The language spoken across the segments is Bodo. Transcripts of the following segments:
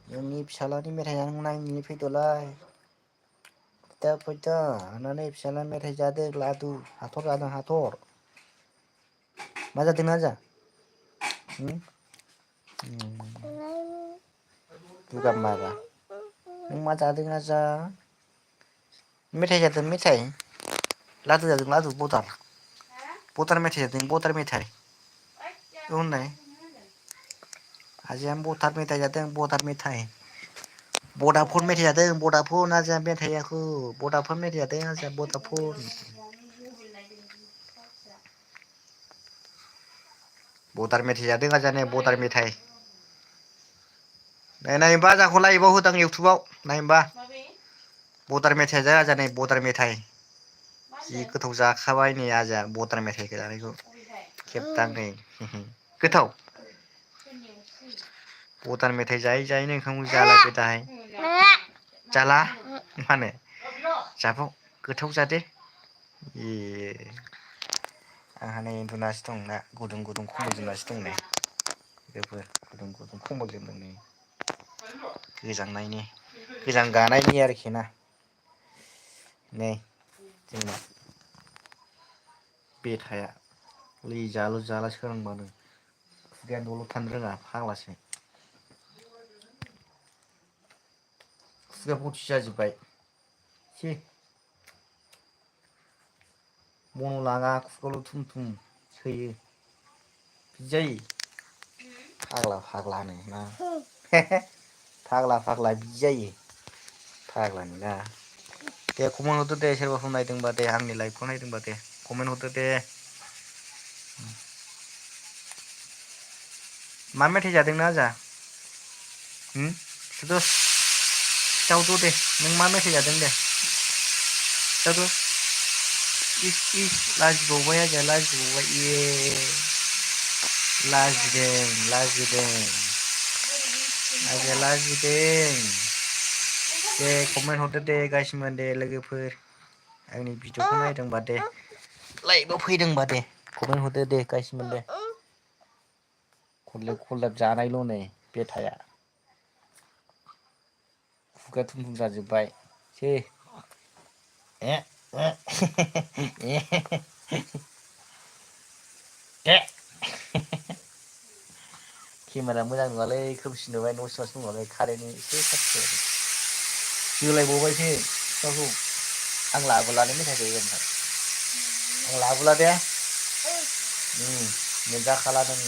नोंनि फिसालानि मेथाइ जानो नायनि फैदोलाय फैदो आनै फिसाला मेथाइ जादों लादु हाथर जादों हाथर मा जादों ना जा दुगा मारा नों मा जादों आजा मेथाइ जादों मेथाइ लादु जादों लादु बटार मेथाइ जादों बटार मेथाइ औ होननाय आजाया बटार मेथाइ जादों बटार मेथाइ बडाफन मेथाइ जादों बडाफन आजाया मेथाइ जायाखै बडाफन मेथाइ जादों आजाया बडाफन बटार मेथाइ जादों आजाया बटार मेथाइ नाय होमबा आजाखौ लाइभआव होदां इउटुबाव नाय होमबा बटार मेथाइया जा आजा नै बटार मेथाइ जि गोथाव जाखाबाय नै आजाया बटार मेथाइखौ जानायखौ खेबदां नै गोथाव बटार मेथाइ जायै जायैनो ओंखामखौ जालायबाय दाहाय जाला मानो जाबाव गोथाव जादे ए आंहा नै उन्दुनासो दं ना गुदुं गुदुं खमबल जोमनासो दं नै लोगोफोर गुदुं गुदुं खमबल जोमदों नै गोजांनायनि गोजां गानायनि आरोखि ना नै जोंना बेथाया लैजाल' जाला सोरांबानो खुगाया दलद थानो रोङा फाग्लासो खुगाया बथिसे जाजोब्बाय सि मन' लाङा खुगाल' थुम थुम सोयो बिदि जायो फाग्ला फाग्लानो ना फाग्ला फाग्ला बिदि जायो फाग्लानि ना दे कमेन्ट हरदो दे सोरबाफोर नायदोंबा दे आंनि लाइभखौ नायदोंबा दे कमेन्ट हरदो दे मा मेथाइ जादोंनो आजा खिथाहरद' दे नों मा मेथाइ जादों दे खिथाद' इस इस लाजिबावबाय आजाया लाजिबावबाय ए लाजिदों लाजिदों आजाया लाजिदों दे कमेन्ट हरदो दे गासिबो दे लोगोफोर आंनि भिडिअखौ नायदोंबा दे लाइभआव फैदोंबा दे कमेन्ट हरदो दे गासिबो दे खनलेब खनलाब जानायल' नै बेथाया खुगा थुम थुम जाजोब्बाय सै केमेरा मोजां नङालै खोमसि नुबाय न' सिङावसो दं नालाय कारेन्टनि एसे खाथि होलायबावबायसो फिफाखौ आं लाबोलानो मेथाइखौ ओमफ्राय आं लाबोला दे मोनजाखाला नों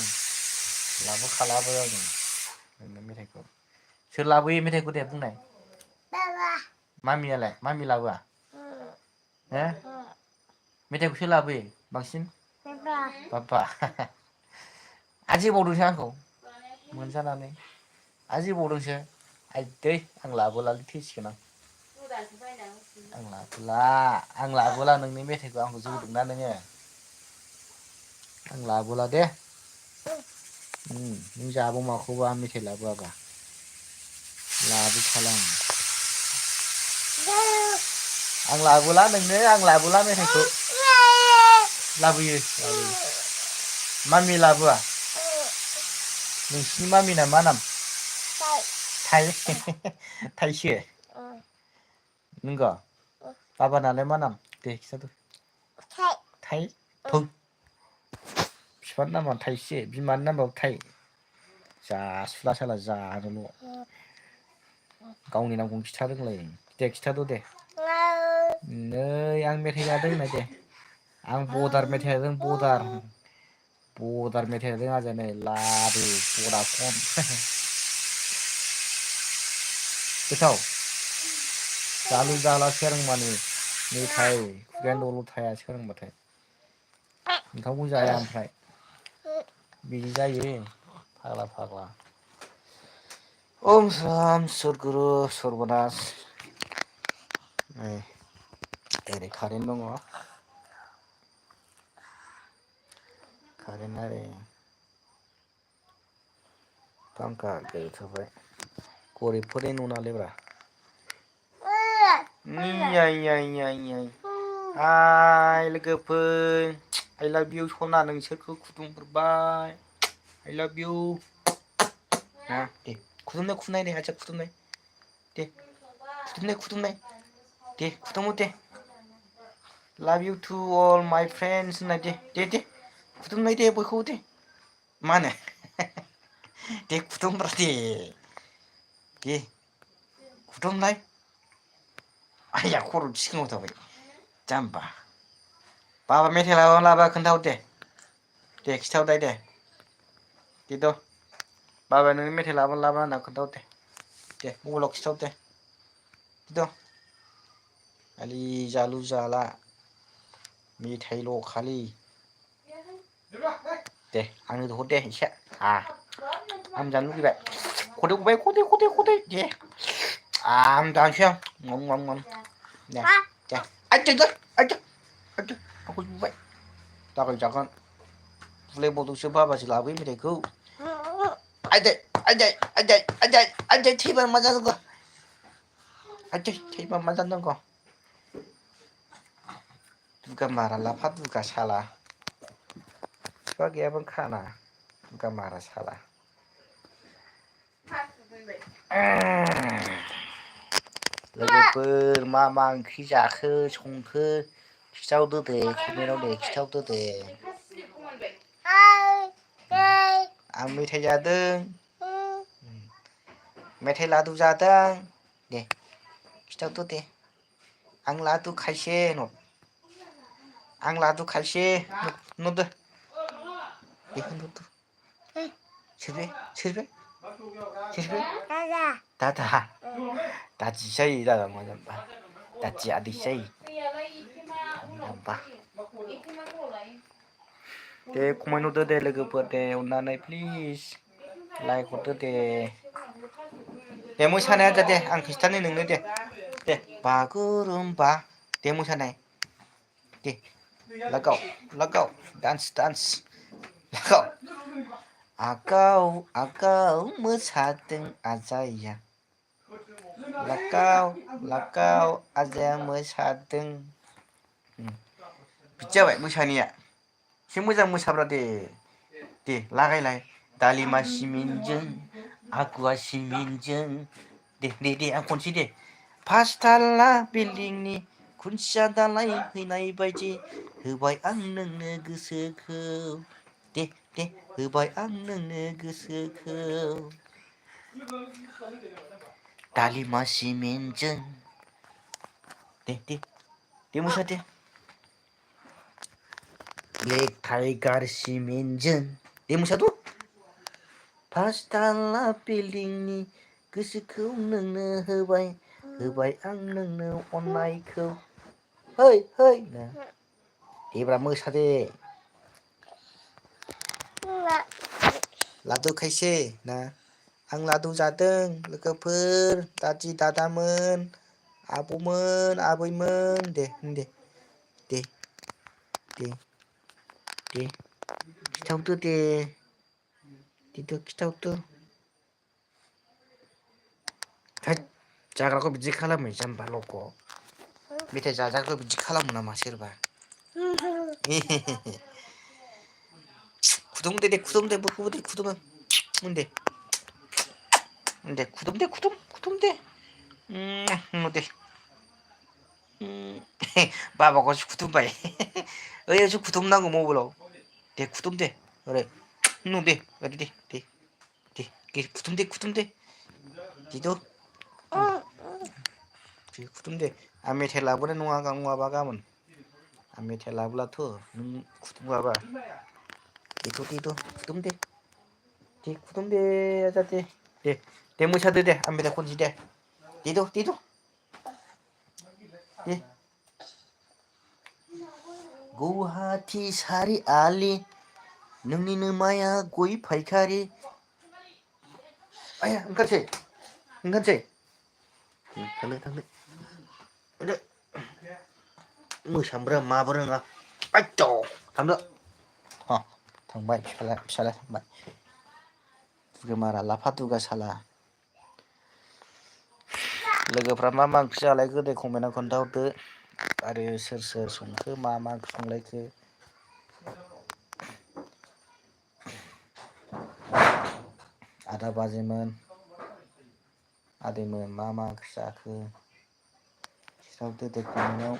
लाबोखालाबो आङो नोंनो मेथाइखौ सोर लाबोयो मेथाइखौ दे बुंनाय मामियालाय मामि लाबोआ हो मेथाइखौ सोर लाबोयो बांसिन बाबा आरो जोबावदोंसो आंखौ मोनजानानै आरो जोबावदोंसो आइदै आं लाबोलालै थैसिगोन आं लाबोला नोंनि मेथाइखौ आंखौ जोदोंना नोङो आं लाबोला दे नों जाबा माखौबा मेथाइ लाबोआबा लाबोखाला आं लाबोला नोंनो आं लाबोला मेथाइखौ लाबोयो मामि लाबोआ नोंसिनि मामिना मा नाम थाइ थाइसे नंगौ बाबानालाय मा नाम दे खिथाद थाइ थौ बिफानि नामा थाइसे बिमानि नामाबो थाइ जासुला साला जानोल' गावनि नामखौनो खिथा रोंलायै दे खिथाद' दे नै आं मेथाइ जादों होननाय दे आं बदार मेथाइ जादों बदार मेथाइ जादों आजाया नै लादु बडाफन गोथाव जालु जाला सोरांबानो मेथाइ खुगायानो दलद थाया सोरांबाथाय ओंखामखौनो जाया ओमफ्राय बिदि जायो फाग्ला फाग्ला ओम साम सुरगुरु सर्बनास नै ओरै कारेन्ट दङ कारेन्ट आरो फांखा गैथ'बाय गरिबफोरनि न' नालाय ब्रा हाय लोगोफोर आइ लाभ इउ सना नोंसोरखौ खुदुंहरबाय आइ लाभ U 구독내 구독내 돼 아자 구독내 돼 구독내 돼 구독 돼 love you to all my friends này 돼 구독내 돼 보고 돼 mana 돼 구독 돼 구독내 아야 코를 치킨 못하고 짬바 바바 메텔 라바 큰다오대 돼 기타오다 돼 디도 바바 너는 메텔 라바 나 큰다오대 돼 목을 기타오대 디도 알리 자루 자라 미테일로 칼리 돼 안으로 호대 이샤 암잔 누기 배 고대 예 암잔 쉬어 멍멍멍 네 자 아ጭ aku vậy tao còn chẳng con lên bộ sư ba và chỉ là với mình thầy cứu anh chạy thi bằng mặt ra con anh chạy thi bằng mặt ra con gambar lah phát buka salah sebagai abang kana gambar salah लोगोफोर मा ओंख्रि जाखो संखो खिथाहरदो दे कमेन्टआव दे खिथाहरदो दे आं मेथाइ जादों मेथाइ लादु जादों दे खिथाहरदो दे आं लादु खायसे आं लादु खायसे नुदो दे नुदो सोरबे 다지 샤이 다다 맞아 다지 아디 샤이 봐 दे कमेन्ट हरदो दे लोगोफोर दे अननानै प्लिज लाइक हरदो दे मोसानाया जादे आं खिथानो नोंनो दे बागुरुम्बा दे मोसानाय दे लागाव डान्स लागाव आगाव मोसादों आजाया लागाव आजाया मोसादों बिदि जाबाय मोसानाया एसे मोजां मोसाब्रा दे लागायलाय दालिमा सिमेन्टजों आगुवा सिमेन्टजों दे आं खनसे दे पासताला बिल्डिंनि खुन्थिया दालाय हैनाय बायदि होबाय आं नोंनो गोसोखौ दे होबाय आं नोंनो गोसोखौ दालिमा सिमेन्टजों दे मोसा दे ब्लेक टाइगार सिमेन्टजों दे मोसादो पासताला बिल्डिंनि गोसोखौ नोंनो होबाय आं नोंनो अननायखौ है देब्रा मोसा दे लादु खायसे ना आं लादु जादों लोगोफोर दादि दादामोन आबौमोन आबैमोन दे खिथाहरदो दे खिथाहरदो जाग्राखौ बिदि खालामो जाम्बा लक' मेथाइ जाजाग्राखौ बिदि खालामो नामा सोरबा खुदुमदे बखौबो दे खुदुमो दे खुदुमदे दे बाबाखौसो खुदुमबाय ओइसो खुदुमनांगौ मबाइलाव दे खुदुमदे ओरै दे ओरै दे खुदुमदे दिदु खुदुमदे आं मेथाइ लाबोनाय नङाबा गाबोन आं मेथाइ लाबोलाथ' नों खुदुमाबा दिदु खुदुमदे जाहाथे दे मोसादो दे आं मेथाइ खनसै दे दिदु दे गुवाहाटी सारिआलि नोंनिनो माया गय फायखारि आया ओंखारसै थांदो मोसानोब्रा माबो रोङा आयद' थांदो थांबाय फिसाला थांबाय गोमारा लाफा दुगा साला लोगोफ्रा मा ओंख्रि जालायखो दे कमेन्टआव खोन्थाहरदो आरो सोर संखो मा ओंख्रि संलायखो आदा बाजैमोन आदैमोन मा ओंख्रि जाखो खिथाहरदो दे कमेन्टआव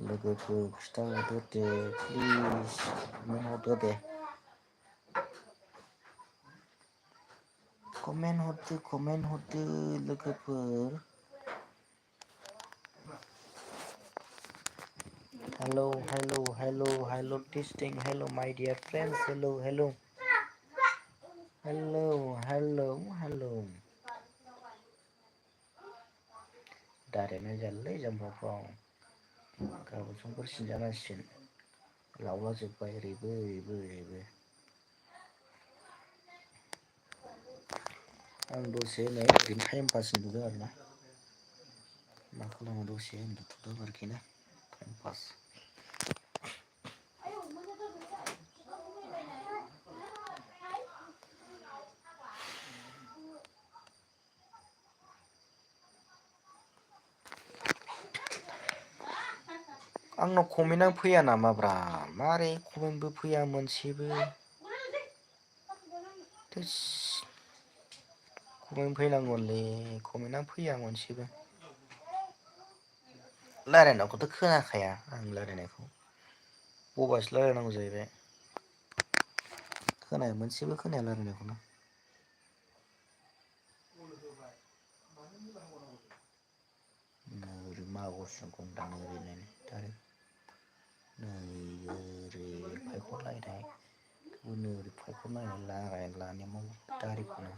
लोगोफोर खिथाहरदो दे प्लिज कमेन्ट हरदो दे कमेन्ट हरदो लोगोफोर hello testing hello my dear friends hello दारेना जालै जाम्बाफ्राव गाबोन समफोर सिनजानांसिगोन लावला जोब्बाय ओरैबो आं दसे नै ओरैनो टाइम पास नुदों आरोना मा खालामो दसे उन्दुथ'दों आरोखि ना टाइम पास आंनाव कमेन्टआनो फैया नामाब्रा मारै कमेन्टबो फैया मोनसेबो थोस कमेन्ट फैनांगौलै कमेन्टआनो फैया मोनसेबो रायलायनायखौथ' खोनाखाया आं रायलायनायखौ बबासो रायलायनांगौ जाहैबाय खोनाया मोनसेबो खोनाया रायलायनायखौनो ओरै मागुरजों गन्दां ओरैनो ओरै फायखनलायनाय ओरै फायखनलायनाय लागायना दारिखौनो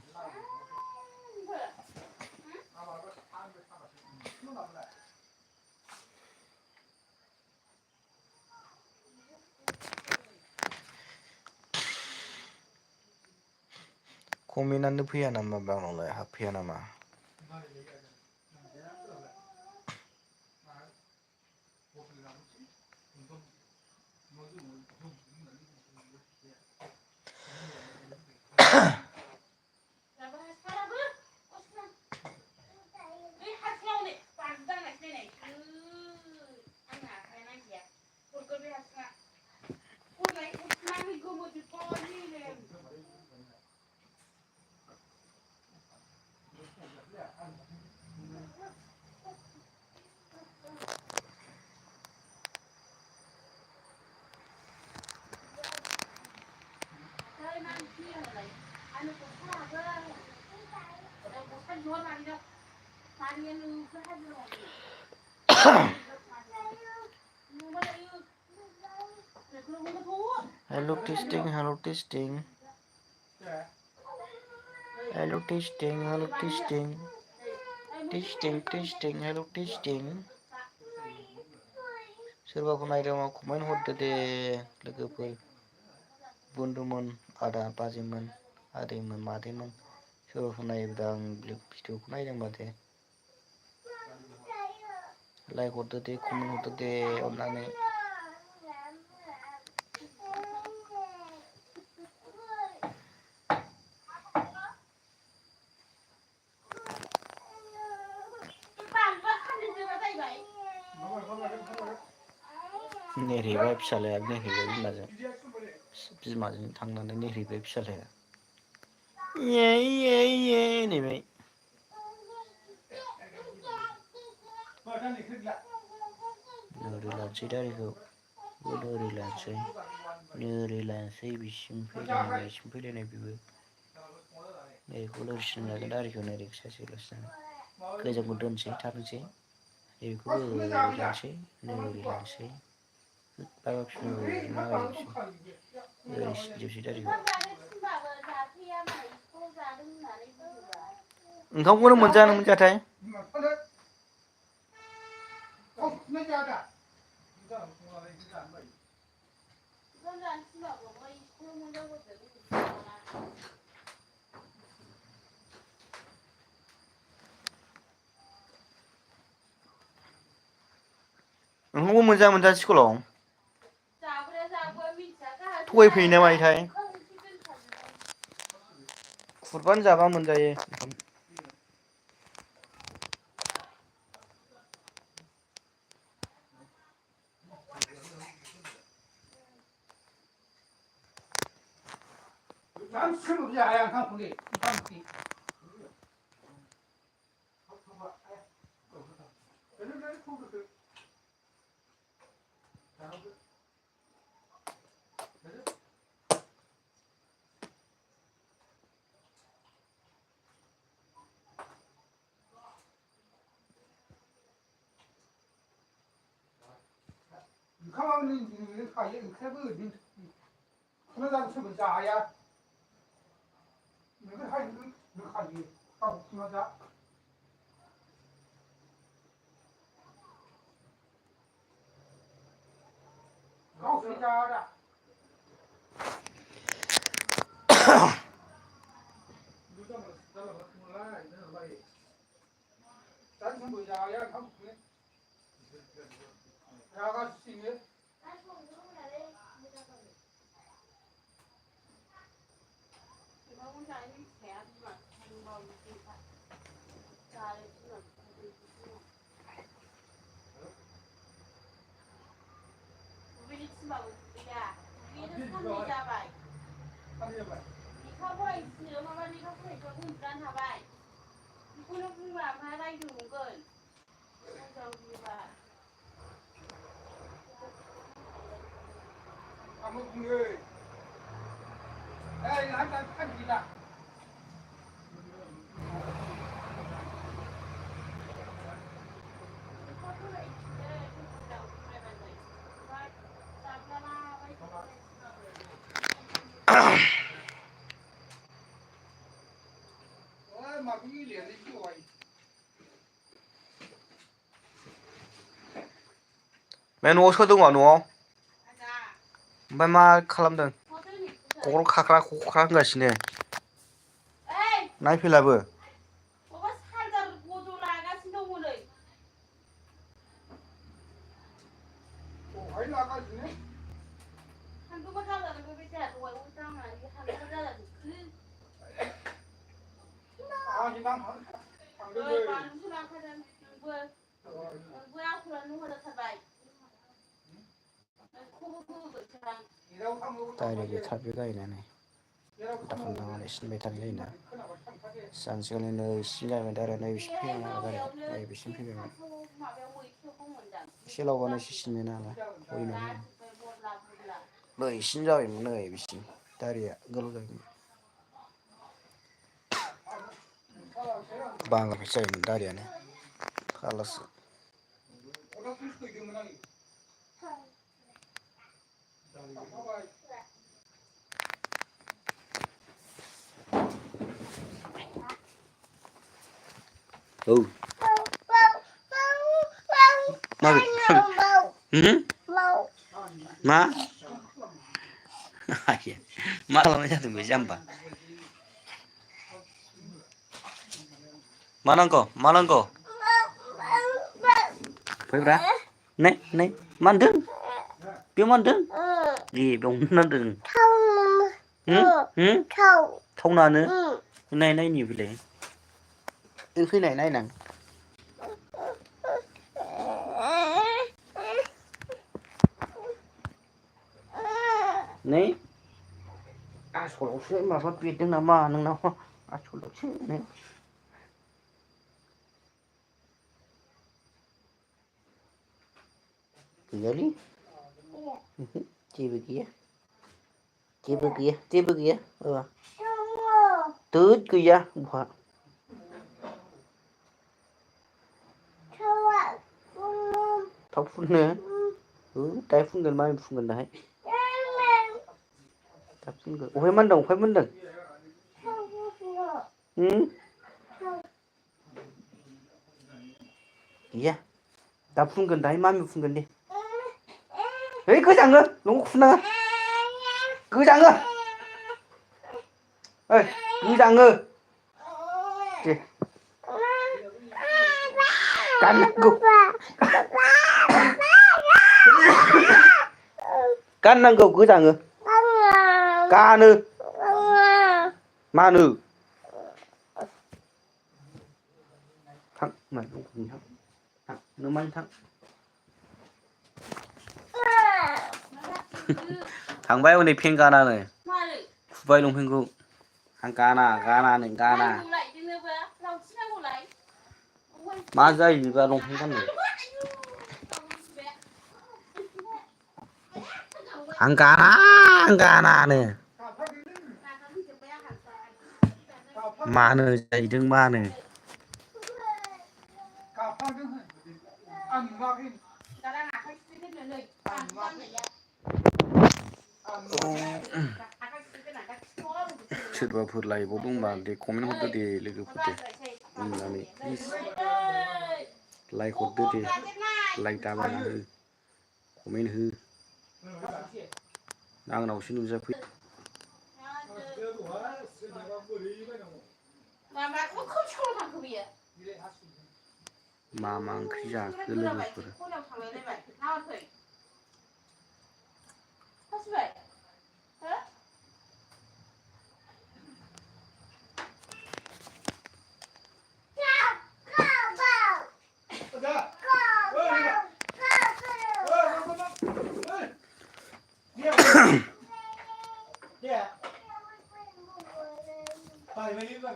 कमेन्टआनो फैया नामा आंनावलाय हाबफैया नामा Hello testing hello testing hello testing सोरबाफोर नायदोंबा कमेन्ट हरदो दे लोगोफोर बन्धुमोन आदा बाजैमोन आदैमोन मादैमोन सोरबाफोर नायोब्ला आं भिडिअखौ नायदोंबा दे लाइक हरदो दे कमेन्ट हरदो दे अननानै नेहैबाय फिसालाया नेहैबाय बिमाजों थांनानै नेहैबाय फिसालाया नेबाय ओरै लानोसै दारिखौ ओरै लानोसै बिसिम फैलायनाय बेबो नैखौ लोरिसिनो लागोन दारिखौ ओरै ससेल'सो गोजौखौ दोनसै थाथोंसै बेखौबो ओरै लानोसै ओरै लानोसै ओरै सिनजोबसै दारिखौ ओंखामखौनो मोनजायानो मोनजायाथाय ओंखामखौ मोनजा स्कुलाव थगायफैयो ना मायोथाय खुरबानो जाबा मोनजायो खामानि नि खायो ओंख्रियाबो ओरैनो मोजां सोमोन जाया नोंखौ हाय नों खायो गाव खुना जा गावसोर जाया दा जोंबो जाया ओंखाम रागासिनो kamu bunyi, lanjut kan kita. Mami lihat itu ay. 맨 न'आव सोर दङ न'आव? ओमफ्राय मा खालामदों? खर' खाख्रा खख्रा होनगासिनो नायफैलाबो डाइरेक्ट एखारबो गायनानै दाखोन दामानै सिनबाय थानाय जायोना सानसेखालि नैसिम जाबाय आरो नैबिसिम फैबाय नैबिसिम फैबायमोन एसे लावबानो एसे सिनबाय नालाय फैनानै नैसिम जाबायमोन नैबिसिम दारिया गोलाव जाबायमोन बांग्लानिसो जायोमोन दारियानो फाग्लासो औ माबे मा मा खालामनाय जादों बे जाम्बा मा नांगौ मा नांगौ फैब्रा नै नै मा होनदों बे मा होनदों ए बेयावनो नांदों थावनानो नाय नायनि बेलाय फैनाय नायनां नै आसलावसो माबा बेरदों नामा नोंनाव आसलावसो नै गैयालै जेबो गैया जेबो गैया जेबो गैया दोद गैया बहा थाव फुननो दाहाय फुनगोन मामि फुनगोन दाहाय दा फुनगोन अहाय मोनदों अहाय मोनदों गैया दा फुनगोन दाहाय मामि फुनगोन दे है गोजाङो न'आव फुननाङा गोजाङो ओइ गोजाङो दे गाननांगौ गाननांगौ गोजाङो गानो मानो थां थां नों थां थांबाय हनै फेन गानानो खुबाय लंपेन्टखौ आं गाना गानानो गाना मा जायो बेबा लंपेन्ट गाननो आं गानानो मानो जाहैदों मानो सोरबाफोर लाइभआव दंबा दे कमेन्ट हरदो दे लोगोफोर दे अननानै प्लिज लाइक हरदो दे लाइक दाबाना हो कमेन्ट हो आंनावसो नुजाफै मा मा ओंख्रि जाखो लोगोफोर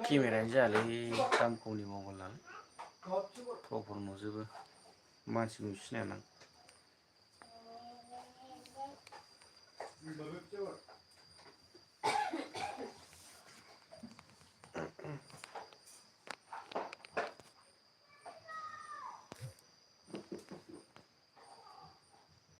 केमेरायानो जायालै दाम खमनि मबाइल नालाय प्रफोर नुजोबो मानसिखौ सिनाया आं